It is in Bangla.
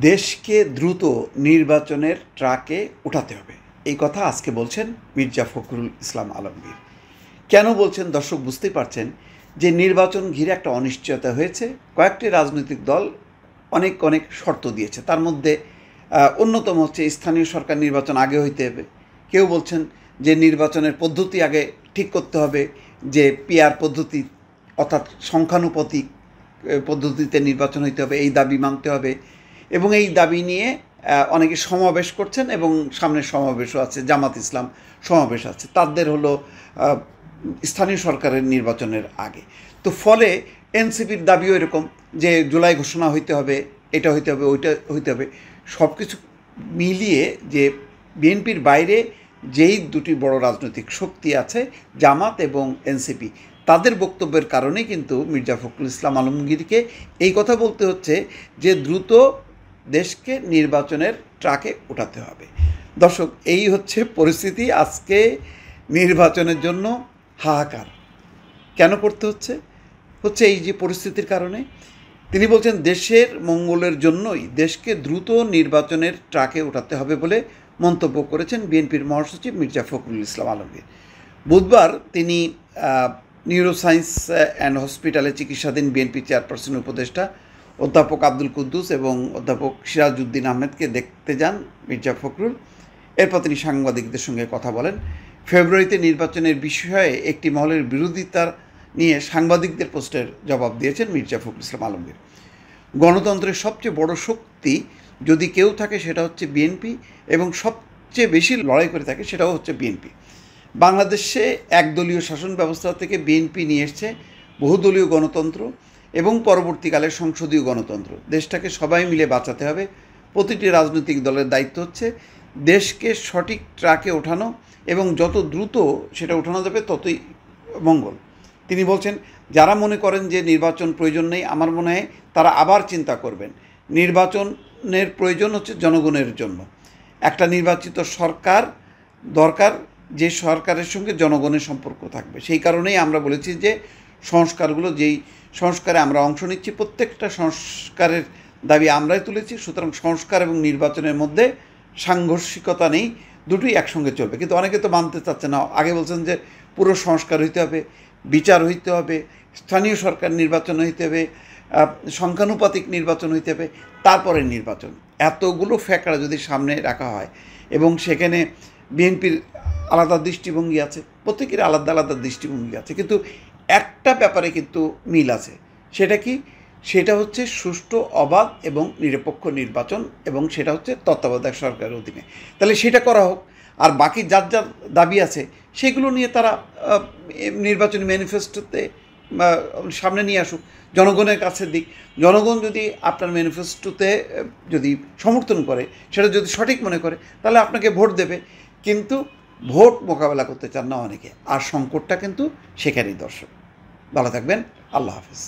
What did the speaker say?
দেশকে দ্রুত নির্বাচনের ট্র্যাকে উঠাতে হবে, এই কথা আজকে বলছেন মির্জা ফখরুল ইসলাম আলমগীর। কেন বলছেন দর্শক বুঝতেই পারছেন যে নির্বাচন ঘিরে একটা অনিশ্চয়তা হয়েছে। কয়েকটি রাজনৈতিক দল অনেক শর্ত দিয়েছে, তার মধ্যে অন্যতম হচ্ছে স্থানীয় সরকার নির্বাচন আগে হইতে হবে। কেউ বলছেন যে নির্বাচনের পদ্ধতি আগে ঠিক করতে হবে, যে পিআর পদ্ধতি অর্থাৎ সংখ্যানুপাতিক পদ্ধতিতে নির্বাচন হইতে হবে, এই দাবি মানতে হবে। এবং এই দাবি নিয়ে অনেকে সমাবেশ করছেন এবং সামনের সমাবেশও আছে, জামাত ইসলাম সমাবেশ আছে, তাদের হলো স্থানীয় সরকারের নির্বাচনের আগে। তো ফলে এনসিপির দাবিও এরকম যে জুলাই ঘোষণা হইতে হবে, এটা হইতে হবে, ওইটা হইতে হবে। সব কিছু মিলিয়ে যে বিএনপির বাইরে যেই দুটি বড় রাজনৈতিক শক্তি আছে, জামাত এবং এনসিপি, তাদের বক্তব্যের কারণেই কিন্তু মির্জা ফখরুল ইসলাম আলমগীরকে এই কথা বলতে হচ্ছে যে দ্রুত দেশকে নির্বাচনের ট্র্যাকে উঠাতে হবে। দর্শক, এই হচ্ছে পরিস্থিতি। আজকে নির্বাচনের জন্য হাহাকার কেন করতে হচ্ছে এই যে পরিস্থিতির কারণে। তিনি বলছেন দেশের মঙ্গলের জন্যই দেশকে দ্রুত নির্বাচনের ট্র্যাকে উঠাতে হবে বলে মন্তব্য করেছেন বিএনপির মহাসচিব মির্জা ফখরুল ইসলাম আলমগীর। বুধবার তিনি নিউরোসায়েন্স অ্যান্ড হসপিটালে চিকিৎসাধীন বিএনপি চেয়ারপারসন উপদেষ্টা অধ্যাপক আব্দুল কুদ্দুস এবং অধ্যাপক সিরাজউদ্দিন আহমেদকে দেখতে যান মির্জা ফখরুল। এরপর তিনি সাংবাদিকদের সঙ্গে কথা বলেন। ফেব্রুয়ারিতে নির্বাচনের বিষয়ে একটি মহলের বিরোধিতা নিয়ে সাংবাদিকদের প্রশ্নের জবাব দিয়েছেন মির্জা ফখরুল ইসলাম আলমগীর। গণতন্ত্রের সবচেয়ে বড় শক্তি যদি কেউ থাকে সেটা হচ্ছে বিএনপি, এবং সবচেয়ে বেশি লড়াই করে থাকে সেটাও হচ্ছে বিএনপি। বাংলাদেশে একদলীয় শাসন ব্যবস্থা থেকে বিএনপি নিয়ে এসছে বহুদলীয় গণতন্ত্র এবং পরবর্তীকালে সংসদীয় গণতন্ত্র। দেশটাকে সবাই মিলে বাঁচাতে হবে। প্রতিটি রাজনৈতিক দলের দায়িত্ব হচ্ছে দেশকে সঠিক ট্র্যাকে ওঠানো, এবং যত দ্রুত সেটা ওঠানো যাবে ততই মঙ্গল। তিনি বলছেন, যারা মনে করেন যে নির্বাচন প্রয়োজন নেই, আমার মনে হয় তারা আবার চিন্তা করবেন। নির্বাচনের প্রয়োজন হচ্ছে জনগণের জন্য। একটা নির্বাচিত সরকার দরকার, যে সরকারের সঙ্গে জনগণের সম্পর্ক থাকবে। সেই কারণেই আমরা বলেছি যে সংস্কারগুলো, যেই সংস্কারে আমরা অংশ নিচ্ছি, প্রত্যেকটা সংস্কারের দাবি আমরাই তুলেছি। সুতরাং সংস্কার এবং নির্বাচনের মধ্যে সাংঘর্ষিকতা নেই, দুটোই একসঙ্গে চলবে। কিন্তু অনেকে তো মানতে চাচ্ছে না। আগে বলছেন যে পুরো সংস্কার হইতে হবে, বিচার হইতে হবে, স্থানীয় সরকার নির্বাচন হইতে হবে, সংখ্যানুপাতিক নির্বাচন হইতে হবে, তারপরে নির্বাচন। এতগুলো ফ্যাক্টর যদি সামনে রাখা হয় এবং সেখানে বিএনপির আলাদা দৃষ্টিভঙ্গি আছে, প্রত্যেকের আলাদা আলাদা দৃষ্টিভঙ্গি আছে, কিন্তু একটা ব্যাপারে কিন্তু মিল আছে। সেটা কি? সেটা হচ্ছে সুষ্ঠু, অবাধ এবং নিরপেক্ষ নির্বাচন, এবং সেটা হচ্ছে তত্ত্বাবধায়ক সরকারের অধীনে। তাহলে সেটা করা হোক, আর বাকি যার যার দাবি আছে সেগুলো নিয়ে তারা নির্বাচনী ম্যানিফেস্টোতে সামনে নিয়ে আসুক, জনগণের কাছে দিক। জনগণ যদি আপনার ম্যানিফেস্টোতে যদি সমর্থন করে, সেটা যদি সঠিক মনে করে, তাহলে আপনাকে ভোট দেবে। কিন্তু ভোট মোকাবেলা করতে চান না অনেকে, আর সংকটটা কিন্তু সেখানেই। দর্শক, ভালো থাকবেন। আল্লাহ হাফেজ।